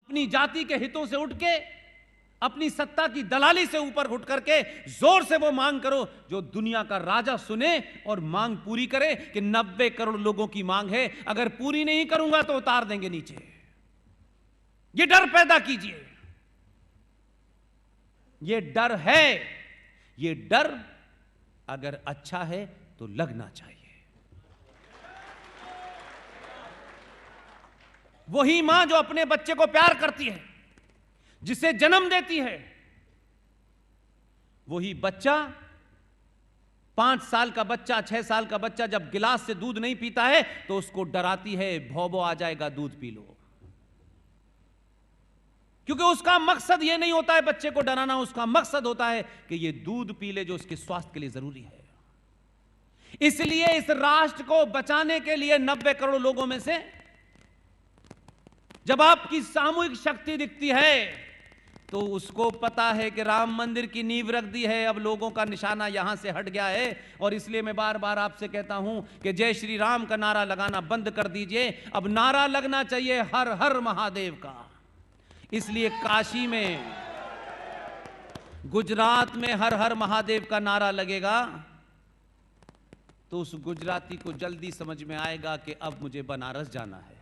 अपनी जाति के हितों से उठ के, अपनी सत्ता की दलाली से ऊपर उठ करके जोर से वो मांग करो जो दुनिया का राजा सुने और मांग पूरी करे कि 90 करोड़ लोगों की मांग है, अगर पूरी नहीं करूंगा तो उतार देंगे नीचे। ये डर पैदा कीजिए। ये डर है, ये डर अगर अच्छा है तो लगना चाहिए। वही मां जो अपने बच्चे को प्यार करती है, जिसे जन्म देती है, वही बच्चा 5 साल का बच्चा, 6 साल का बच्चा जब गिलास से दूध नहीं पीता है तो उसको डराती है, भौबो आ जाएगा, दूध पी लो। क्योंकि उसका मकसद यह नहीं होता है बच्चे को डराना, उसका मकसद होता है कि यह दूध पी ले जो उसके स्वास्थ्य के लिए जरूरी है। इसलिए इस राष्ट्र को बचाने के लिए 90 करोड़ लोगों में से जब आपकी सामूहिक शक्ति दिखती है तो उसको पता है कि राम मंदिर की नींव रख दी है, अब लोगों का निशाना यहां से हट गया है। और इसलिए मैं बार बार आपसे कहता हूं कि जय श्री राम का नारा लगाना बंद कर दीजिए, अब नारा लगना चाहिए हर हर महादेव का। इसलिए काशी में, गुजरात में हर हर महादेव का नारा लगेगा तो उस गुजराती को जल्दी समझ में आएगा कि अब मुझे बनारस जाना है।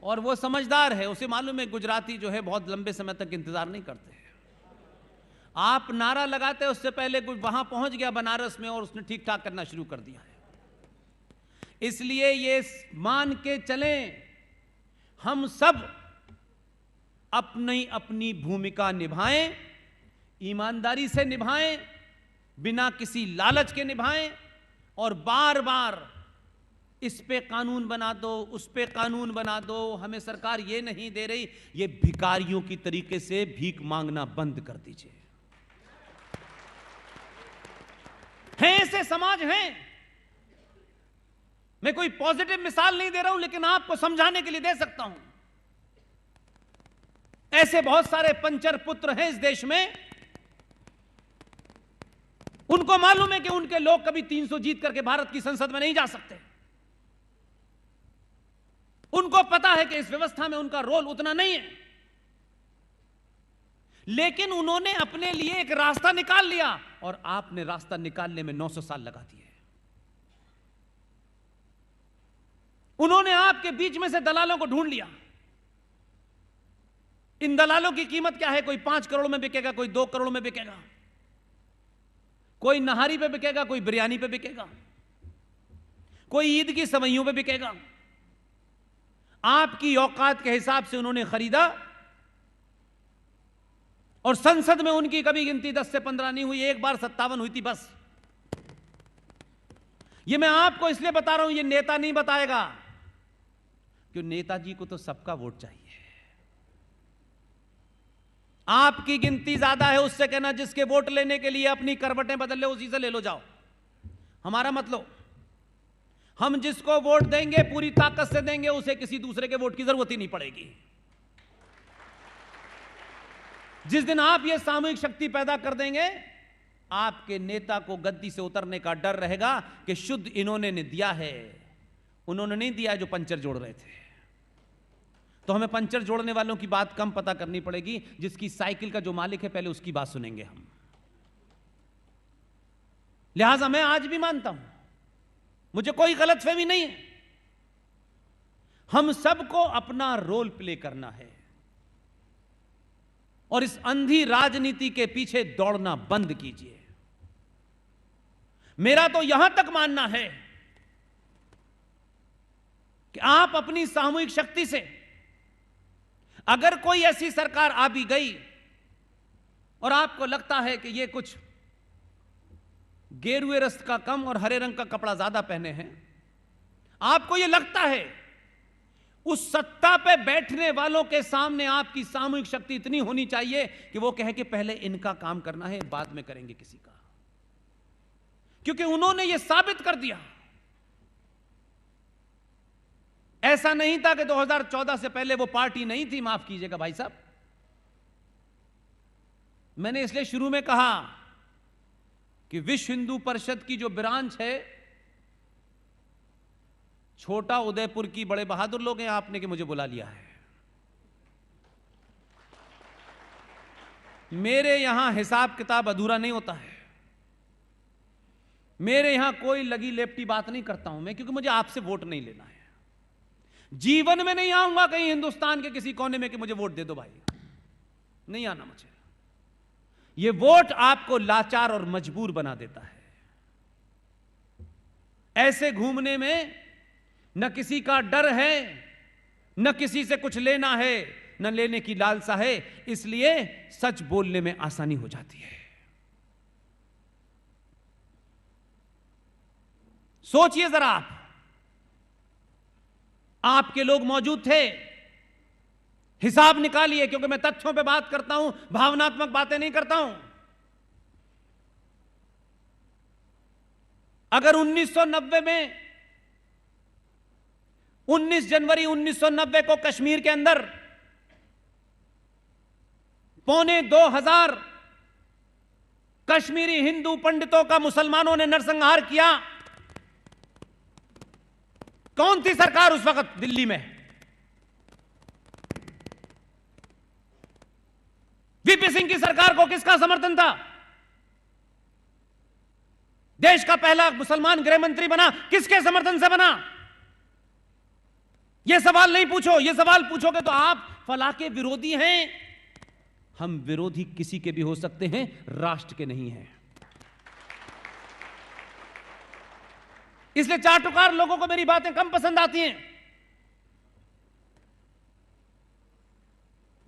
और वो समझदार है, उसे मालूम है गुजराती जो है बहुत लंबे समय तक इंतजार नहीं करते हैं। आप नारा लगाते उससे पहले वहां पहुंच गया बनारस में और उसने ठीक ठाक करना शुरू कर दिया है। इसलिए ये मान के चलें, हम सब अपनी अपनी भूमिका निभाएं, ईमानदारी से निभाएं, बिना किसी लालच के निभाएं, और बार बार इस पे कानून बना दो, उस पे कानून बना दो, हमें सरकार ये नहीं दे रही, ये भिखारियों की तरीके से भीख मांगना बंद कर दीजिए। हैं ऐसे समाज हैं, मैं कोई पॉजिटिव मिसाल नहीं दे रहा हूं लेकिन आपको समझाने के लिए दे सकता हूं। ऐसे बहुत सारे पंचर पुत्र हैं इस देश में, उनको मालूम है कि उनके लोग कभी 300 जीत करके भारत की संसद में नहीं जा सकते। उनको पता है कि इस व्यवस्था में उनका रोल उतना नहीं है, लेकिन उन्होंने अपने लिए एक रास्ता निकाल लिया और आपने रास्ता निकालने में 900 साल लगा दिए। उन्होंने आपके बीच में से दलालों को ढूंढ लिया। इन दलालों की कीमत क्या है? कोई 5 करोड़ में बिकेगा, कोई 2 करोड़ में बिकेगा, कोई नहारी पे बिकेगा, कोई बिरयानी पे बिकेगा, कोई ईद की सवैयों पे बिकेगा। आपकी औकात के हिसाब से उन्होंने खरीदा और संसद में उनकी कभी गिनती 10 से 15 नहीं हुई, एक बार 57 हुई थी बस। ये मैं आपको इसलिए बता रहा हूं, ये नेता नहीं बताएगा, क्यों नेताजी को तो सबका वोट चाहिए। आपकी गिनती ज्यादा है, उससे कहना जिसके वोट लेने के लिए अपनी करवटें बदल ले उसी से ले लो जाओ। हमारा मतलब, हम जिसको वोट देंगे पूरी ताकत से देंगे, उसे किसी दूसरे के वोट की जरूरत ही नहीं पड़ेगी। जिस दिन आप ये सामूहिक शक्ति पैदा कर देंगे, आपके नेता को गद्दी से उतरने का डर रहेगा कि शुद्ध इन्होंने ने दिया है, उन्होंने नहीं दिया जो पंचर जोड़ रहे थे। तो हमें पंचर जोड़ने वालों की बात कम पता करनी पड़ेगी, जिसकी साइकिल का जो मालिक है पहले उसकी बात सुनेंगे हम। लिहाजा मैं आज भी मानता हूं, मुझे कोई गलतफहमी नहीं है, हम सबको अपना रोल प्ले करना है और इस अंधी राजनीति के पीछे दौड़ना बंद कीजिए। मेरा तो यहां तक मानना है कि आप अपनी सामूहिक शक्ति से, अगर कोई ऐसी सरकार आ भी गई और आपको लगता है कि ये कुछ गेरुए रस्त का कम और हरे रंग का कपड़ा ज्यादा पहने हैं, आपको यह लगता है, उस सत्ता पे बैठने वालों के सामने आपकी सामूहिक शक्ति इतनी होनी चाहिए कि वो कहे कि पहले इनका काम करना है, बाद में करेंगे किसी का। क्योंकि उन्होंने यह साबित कर दिया। ऐसा नहीं था कि 2014 से पहले वो पार्टी नहीं थी, माफ कीजिएगा भाई साहब। मैंने इसलिए शुरू में कहा कि विश्व हिंदू परिषद की जो ब्रांच है, छोटा उदयपुर की बड़े बहादुर लोग हैं आपने कि मुझे बुला लिया है। मेरे यहां हिसाब किताब अधूरा नहीं होता है। मेरे यहां कोई लगी लेपटी बात नहीं करता हूं मैं, क्योंकि मुझे आपसे वोट नहीं लेना है। जीवन में नहीं आऊंगा कहीं हिंदुस्तान के किसी कोने में कि मुझे वोट दे दो भाई, नहीं आना मुझे। ये वोट आपको लाचार और मजबूर बना देता है। ऐसे घूमने में न किसी का डर है, न किसी से कुछ लेना है, न लेने की लालसा है, इसलिए सच बोलने में आसानी हो जाती है। सोचिए जरा, आपके लोग मौजूद थे, हिसाब निकालिए, क्योंकि मैं तथ्यों पे बात करता हूं, भावनात्मक बातें नहीं करता हूं। अगर 1990 में 19 जनवरी 1990 को कश्मीर के अंदर 2,25,000 कश्मीरी हिंदू पंडितों का मुसलमानों ने नरसंहार किया, कौन थी सरकार उस वक्त दिल्ली में? वीपी सिंह की सरकार को किसका समर्थन था? देश का पहला मुसलमान गृह मंत्री बना, किसके समर्थन से बना? यह सवाल नहीं पूछो। यह सवाल पूछोगे तो आप फलाह के विरोधी हैं। हम विरोधी किसी के भी हो सकते हैं, राष्ट्र के नहीं हैं। इसलिए चाटुकार लोगों को मेरी बातें कम पसंद आती हैं।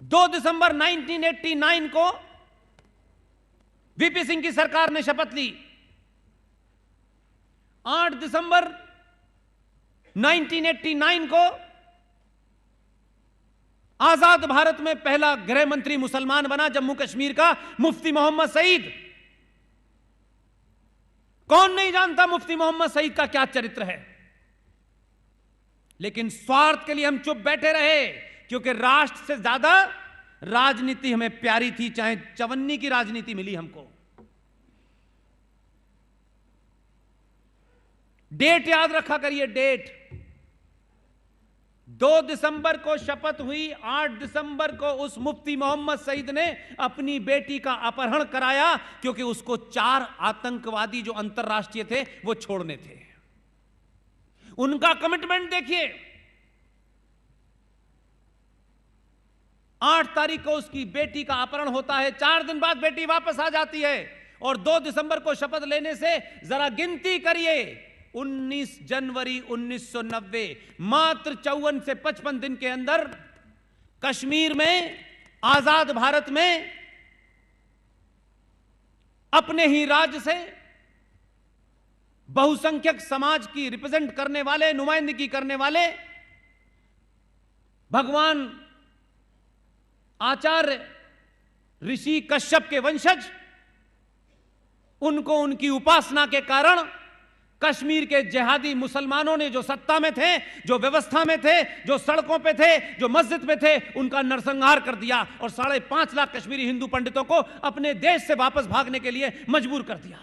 2 दिसंबर 1989 को वीपी सिंह की सरकार ने शपथ ली। 8 दिसंबर 1989 को आजाद भारत में पहला गृह मंत्री मुसलमान बना जम्मू कश्मीर का मुफ्ती मोहम्मद सईद। कौन नहीं जानता मुफ्ती मोहम्मद सईद का क्या चरित्र है? लेकिन स्वार्थ के लिए हम चुप बैठे रहे, क्योंकि राष्ट्र से ज्यादा राजनीति हमें प्यारी थी, चाहे चवन्नी की राजनीति मिली हमको। डेट याद रखा करिए, डेट 2 दिसंबर को शपथ हुई, 8 दिसंबर को उस मुफ्ती मोहम्मद सईद ने अपनी बेटी का अपहरण कराया, क्योंकि उसको 4 आतंकवादी जो अंतरराष्ट्रीय थे वो छोड़ने थे। उनका कमिटमेंट देखिए। 8 तारीख को उसकी बेटी का अपहरण होता है, 4 दिन बाद बेटी वापस आ जाती है, और 2 दिसंबर को शपथ लेने से जरा गिनती करिए, 19 जनवरी 1990, मात्र 54 से 55 दिन के अंदर कश्मीर में, आजाद भारत में, अपने ही राज्य से बहुसंख्यक समाज की रिप्रेजेंट करने वाले, नुमाइंदगी करने वाले भगवान आचार्य ऋषि कश्यप के वंशज, उनको उनकी उपासना के कारण कश्मीर के जिहादी मुसलमानों ने, जो सत्ता में थे, जो व्यवस्था में थे, जो सड़कों पे थे, जो मस्जिद में थे, उनका नरसंहार कर दिया और 5.5 लाख कश्मीरी हिंदू पंडितों को अपने देश से वापस भागने के लिए मजबूर कर दिया।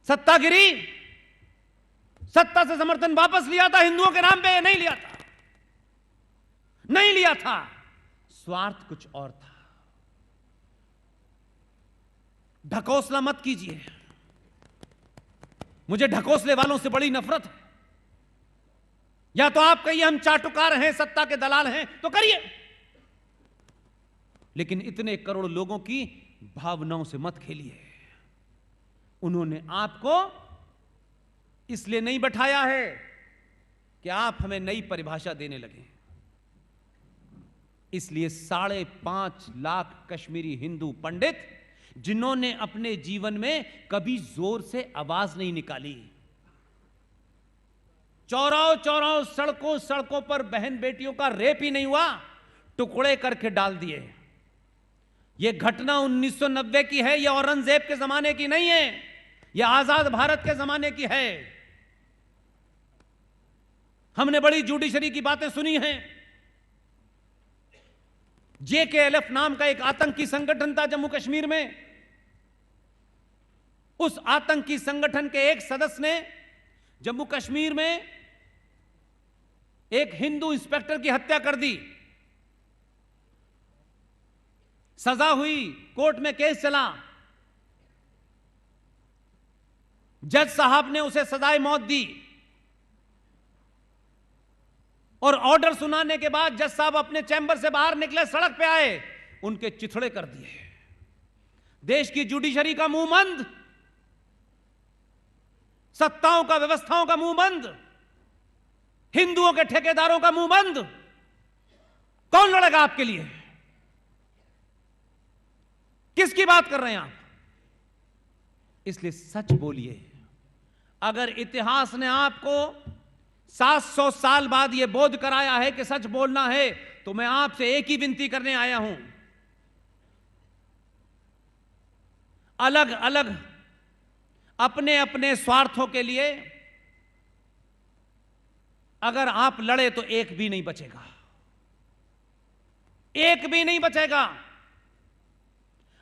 सत्तागिरी, सत्ता से समर्थन वापस लिया था हिंदुओं के नाम पे, नहीं लिया था, नहीं लिया था। स्वार्थ कुछ और था। ढकोसला मत कीजिए, मुझे ढकोसले वालों से बड़ी नफरत है। या तो आप कहिए हम चाटुकार हैं, सत्ता के दलाल हैं, तो करिए, लेकिन इतने करोड़ लोगों की भावनाओं से मत खेलिए। उन्होंने आपको इसलिए नहीं बैठाया है कि आप हमें नई परिभाषा देने लगे। इसलिए 5.5 लाख कश्मीरी हिंदू पंडित, जिन्होंने अपने जीवन में कभी जोर से आवाज नहीं निकाली, चौराहों चौराहों, सड़कों सड़कों पर बहन बेटियों का रेप ही नहीं हुआ, टुकड़े करके डाल दिए। यह घटना 1990 की है, यह औरंगजेब के जमाने की नहीं है, यह आजाद भारत के जमाने की है। हमने बड़ी जुडिशरी की बातें सुनी हैं। JKLF नाम का एक आतंकी संगठन था जम्मू कश्मीर में। उस आतंकी संगठन के एक सदस्य ने जम्मू कश्मीर में एक हिंदू इंस्पेक्टर की हत्या कर दी, सजा हुई, कोर्ट में केस चला, जज साहब ने उसे सजाए मौत दी और ऑर्डर सुनाने के बाद जज साहब अपने चैम्बर से बाहर निकले, सड़क पे आए, उनके चिथड़े कर दिए। देश की जुडिशरी का मुंह बंद, सत्ताओं का, व्यवस्थाओं का मुंह बंद, हिंदुओं के ठेकेदारों का मुंह बंद। कौन लड़ेगा आपके लिए? किसकी बात कर रहे हैं आप? इसलिए सच बोलिए। अगर इतिहास ने आपको 700 साल बाद यह बोध कराया है कि सच बोलना है, तो मैं आपसे एक ही विनती करने आया हूं। अलग अलग अपने अपने स्वार्थों के लिए अगर आप लड़े तो एक भी नहीं बचेगा, एक भी नहीं बचेगा।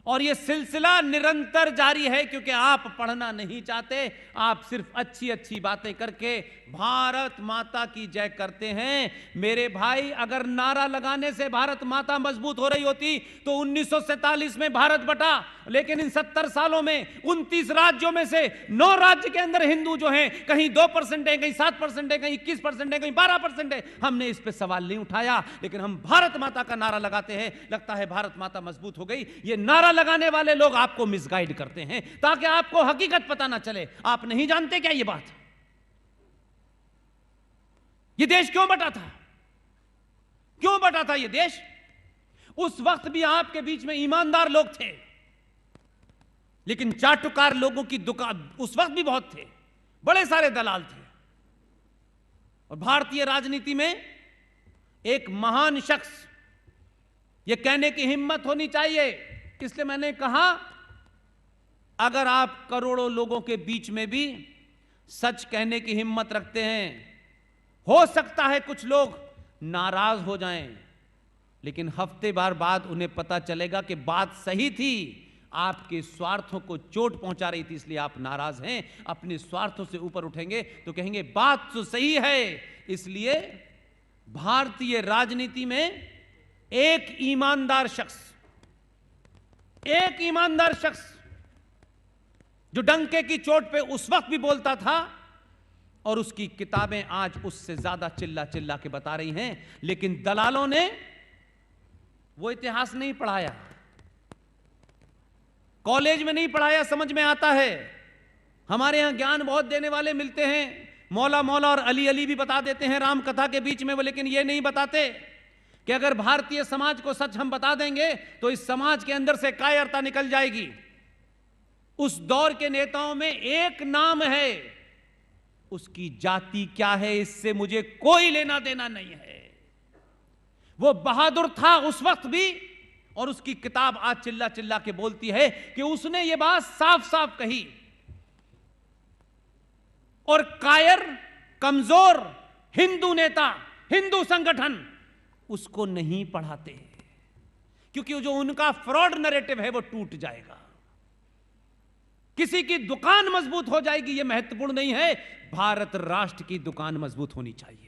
और यह सिलसिला निरंतर जारी है, क्योंकि आप पढ़ना नहीं चाहते, आप सिर्फ अच्छी अच्छी बातें करके भारत माता की जय करते हैं। मेरे भाई, अगर नारा लगाने से भारत माता मजबूत हो रही होती तो 1947 में भारत बटा, लेकिन इन 70 सालों में 29 राज्यों में से 9 राज्य के अंदर हिंदू जो हैं, कहीं 2% है, कहीं 7% है, कहीं 21% है, कहीं 12% है। हमने इस पे सवाल नहीं उठाया, लेकिन हम भारत माता का नारा लगाते हैं। लगता है भारत माता मजबूत हो गई। ये नारा लगाने वाले लोग आपको मिसगाइड करते हैं ताकि आपको हकीकत पता ना चले। आप नहीं जानते क्या ये बात? ये देश क्यों बटा था? क्यों बटा था ये देश? उस वक्त भी आपके बीच में ईमानदार लोग थे, लेकिन चाटुकार लोगों की दुकान उस वक्त भी बहुत थे, बड़े सारे दलाल थे। और भारतीय राजनीति में एक महान शख्स, यह कहने की हिम्मत होनी चाहिए, इसलिए मैंने कहा, अगर आप करोड़ों लोगों के बीच में भी सच कहने की हिम्मत रखते हैं, हो सकता है कुछ लोग नाराज हो जाएं, लेकिन हफ्ते भर बाद उन्हें पता चलेगा कि बात सही थी, आपके स्वार्थों को चोट पहुंचा रही थी, इसलिए आप नाराज हैं। अपने स्वार्थों से ऊपर उठेंगे तो कहेंगे बात तो सही है। इसलिए भारतीय राजनीति में एक ईमानदार शख्स जो डंके की चोट पे उस वक्त भी बोलता था, और उसकी किताबें आज उससे ज्यादा चिल्ला चिल्ला के बता रही हैं, लेकिन दलालों ने वो इतिहास नहीं पढ़ाया, कॉलेज में नहीं पढ़ाया। समझ में आता है, हमारे यहां ज्ञान बहुत देने वाले मिलते हैं, मौला मौला और अली अली भी बता देते हैं राम कथा के बीच में वो, लेकिन ये नहीं बताते कि अगर भारतीय समाज को सच हम बता देंगे तो इस समाज के अंदर से कायरता निकल जाएगी। उस दौर के नेताओं में एक नाम है, उसकी जाति क्या है इससे मुझे कोई लेना देना नहीं है। वो बहादुर था उस वक्त भी, और उसकी किताब आज चिल्ला चिल्ला के बोलती है कि उसने ये बात साफ साफ कही। और कायर, कमजोर हिंदू नेता, हिंदू संगठन उसको नहीं पढ़ाते, क्योंकि जो उनका फ्रॉड नैरेटिव है वो टूट जाएगा। किसी की दुकान मजबूत हो जाएगी, यह महत्वपूर्ण नहीं है, भारत राष्ट्र की दुकान मजबूत होनी चाहिए।